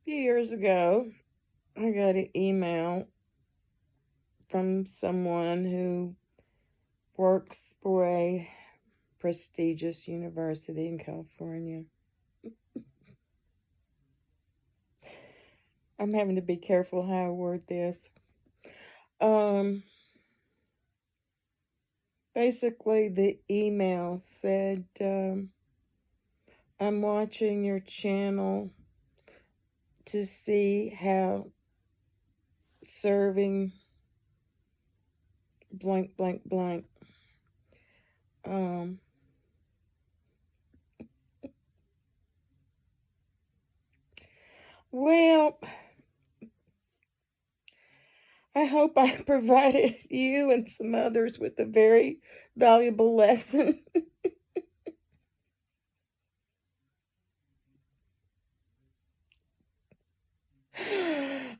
few years ago, I got an email from someone who works for a prestigious university in California. I'm having to be careful how I word this. Um, Basically, the email said, I'm watching your channel to see how serving blank, blank, blank. Um, well, I hope I provided you and some others with a very valuable lesson.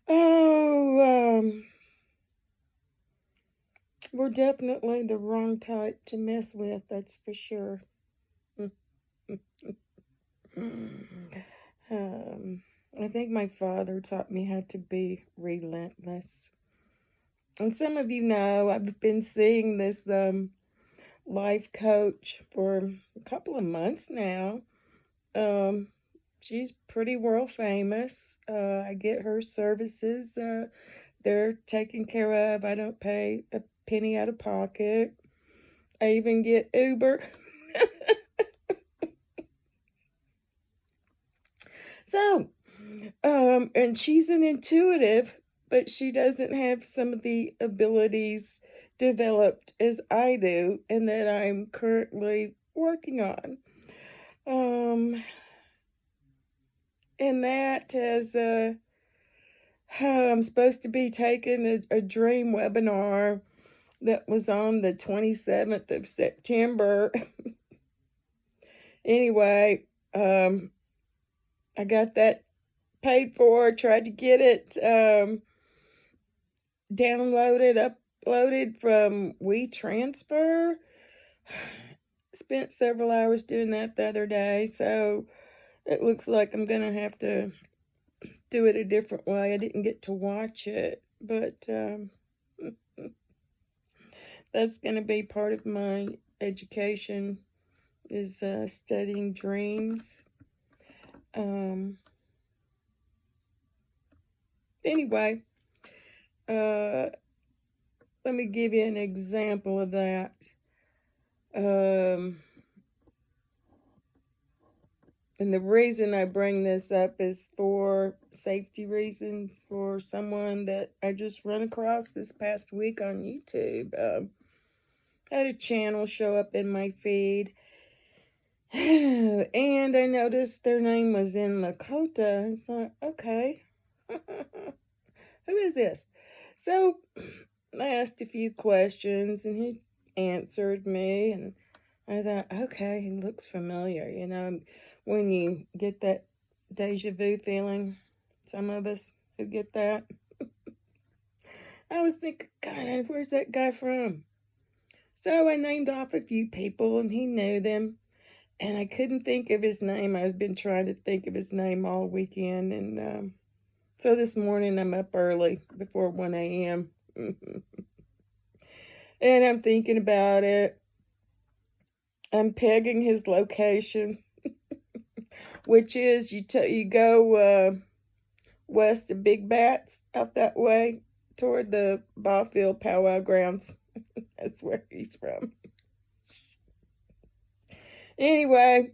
Oh, we're definitely the wrong type to mess with, that's for sure. I think my father taught me how to be relentless. And some of you know I've been seeing this life coach for a couple of months now. Um, she's pretty world famous. I get her services. They're taken care of. I don't pay a penny out of pocket. I even get Uber. So, and she's an intuitive, but she doesn't have some of the abilities developed as I do and that I'm currently working on. And that has I'm supposed to be taking a dream webinar that was on the 27th of September. Anyway, I got that paid for, tried to get it downloaded, uploaded from WeTransfer. Spent several hours doing that the other day, so it looks like I'm gonna have to do it a different way. I didn't get to watch it, but that's gonna be part of my education is studying dreams. Anyway, let me give you an example of that. And the reason I bring this up is for safety reasons for someone that I just run across this past week on YouTube. Had a channel show up in my feed. And I noticed their name was in Lakota. I was like, okay, who is this? So I asked a few questions and he answered me. And I thought, okay, he looks familiar. You know, when you get that deja vu feeling, some of us who get that. I was thinking, God, where's that guy from? So I named off a few people and he knew them. And I couldn't think of his name. I've been trying to think of his name all weekend. And so this morning I'm up early before 1 a.m. And I'm thinking about it. I'm pegging his location, which is you go west of Big Bats out that way toward the ball field powwow grounds. That's where he's from. Anyway,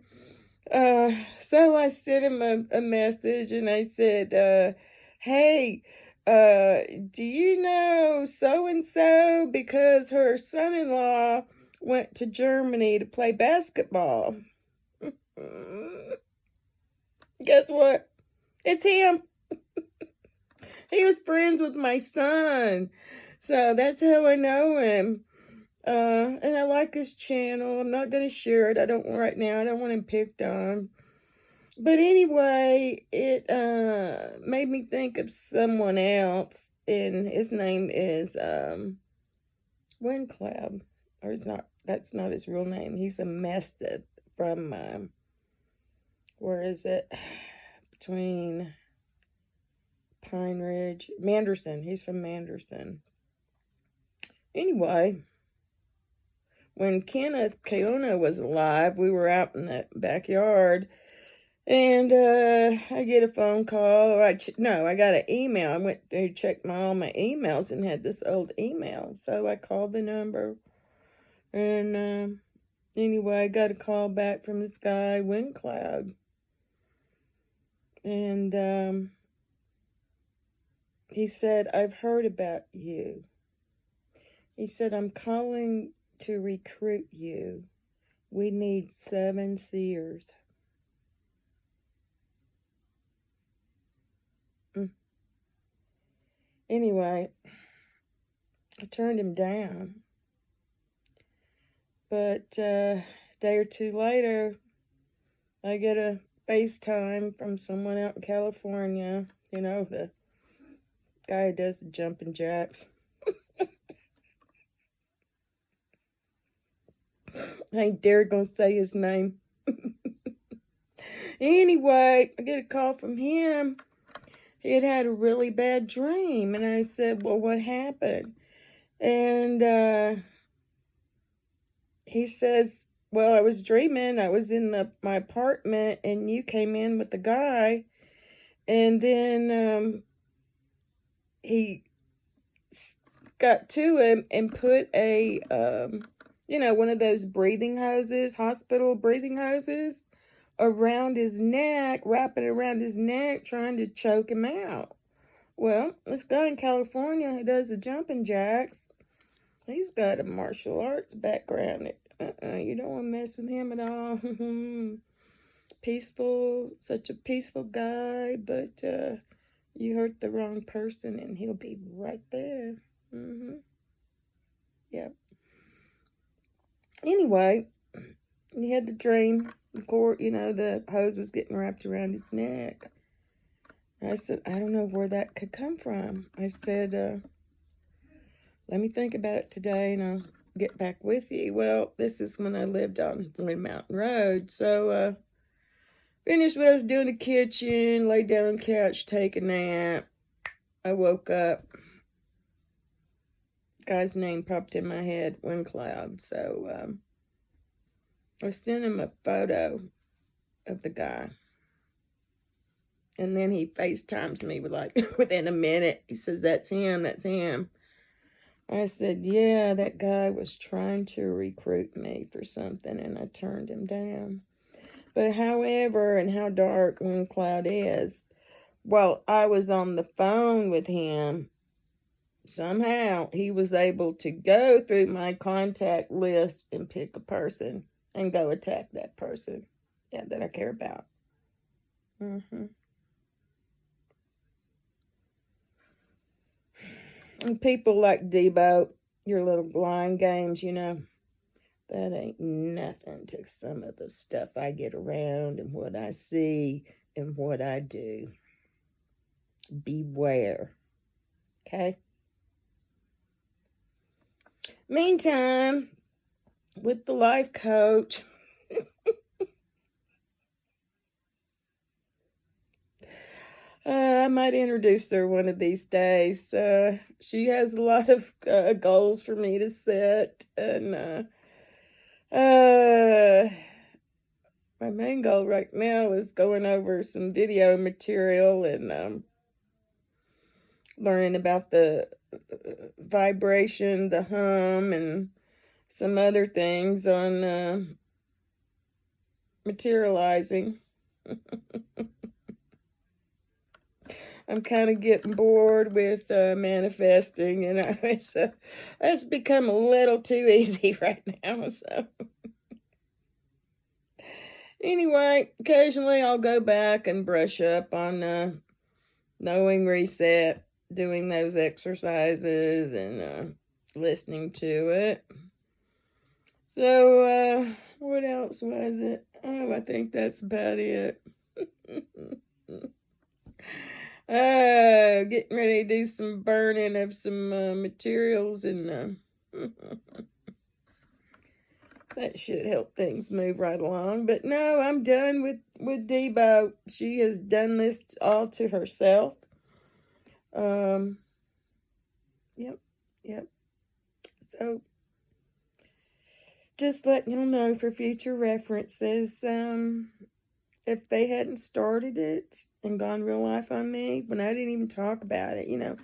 so I sent him a message and I said, hey, do you know so and so? Because her son in law went to Germany to play basketball. Guess what? It's him. He was friends with my son. So that's how I know him. And I like his channel. I'm not going to share it. I don't right now. I don't want him picked on. But anyway, it made me think of someone else. And his name is Windcloud. Or it's not. That's not his real name. He's a Mested from, where is it? Between Pine Ridge. Manderson. He's from Manderson. Anyway, when Kenneth Keona was alive, we were out in the backyard, and I get a phone call. Or I got an email. I went to check all my emails and had this old email. So I called the number, and anyway, I got a call back from this guy, Windcloud, and he said, "I've heard about you." He said, "I'm calling to recruit you. We need 7 seers." Anyway, I turned him down. But a day or two later, I get a FaceTime from someone out in California. You know, the guy who does the jumping jacks. I ain't dare gonna say his name. Anyway, I get a call from him. He had a really bad dream. And I said, "Well, what happened?" And he says, "Well, I was dreaming. I was in my apartment and you came in with the guy. And then he got to him and put a, one of those breathing hoses, hospital breathing hoses, around his neck, wrapping around his neck, trying to choke him out." Well, this guy in California who does the jumping jacks, he's got a martial arts background. You don't want to mess with him at all. Peaceful, such a peaceful guy, but you hurt the wrong person and he'll be right there. Yep. Anyway, he had the dream. The hose was getting wrapped around his neck. I said, "I don't know where that could come from." I said, "Let me think about it today and I'll get back with you." Well, this is when I lived on Wind Mountain Road. So, finished what I was doing in the kitchen, laid down on the couch, take a nap. I woke up. Guy's name popped in my head, Windcloud. So, I sent him a photo of the guy. And then he FaceTimes me within a minute. He says, "That's him, that's him." I said, "Yeah, that guy was trying to recruit me for something and I turned him down." But however, and how dark Windcloud is, while I was on the phone with him, somehow he was able to go through my contact list and pick a person and go attack that person, that I care about. And people like Debo, your little blind games, that ain't nothing to some of the stuff I get around and what I see and what I do. Beware. Okay? Meantime, with the life coach, I might introduce her one of these days. She has a lot of goals for me to set, and my main goal right now is going over some video material and learning about the vibration, the hum, and some other things on materializing. I'm kind of getting bored with manifesting, it's become a little too easy right now. So anyway, occasionally I'll go back and brush up on knowing reset, doing those exercises and listening to it. So what else was it? Oh, I think that's about it. Getting ready to do some burning of some materials, and that should help things move right along. But no, I'm done with Debo. She has done this all to herself. Um, yep, yep. So just letting you know for future references, if they hadn't started it and gone real life on me, when I didn't even talk about it, a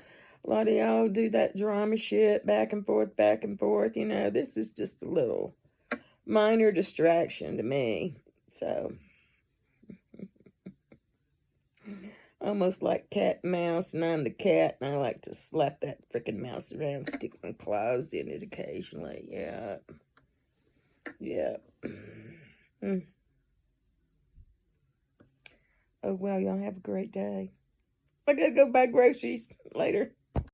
lot of y'all do that drama shit back and forth, this is just a little minor distraction to me. So, almost like cat and mouse, and I'm the cat, and I like to slap that freaking mouse around, stick my claws in it occasionally. Yeah. Yeah. Oh, well, y'all have a great day. I gotta go buy groceries later.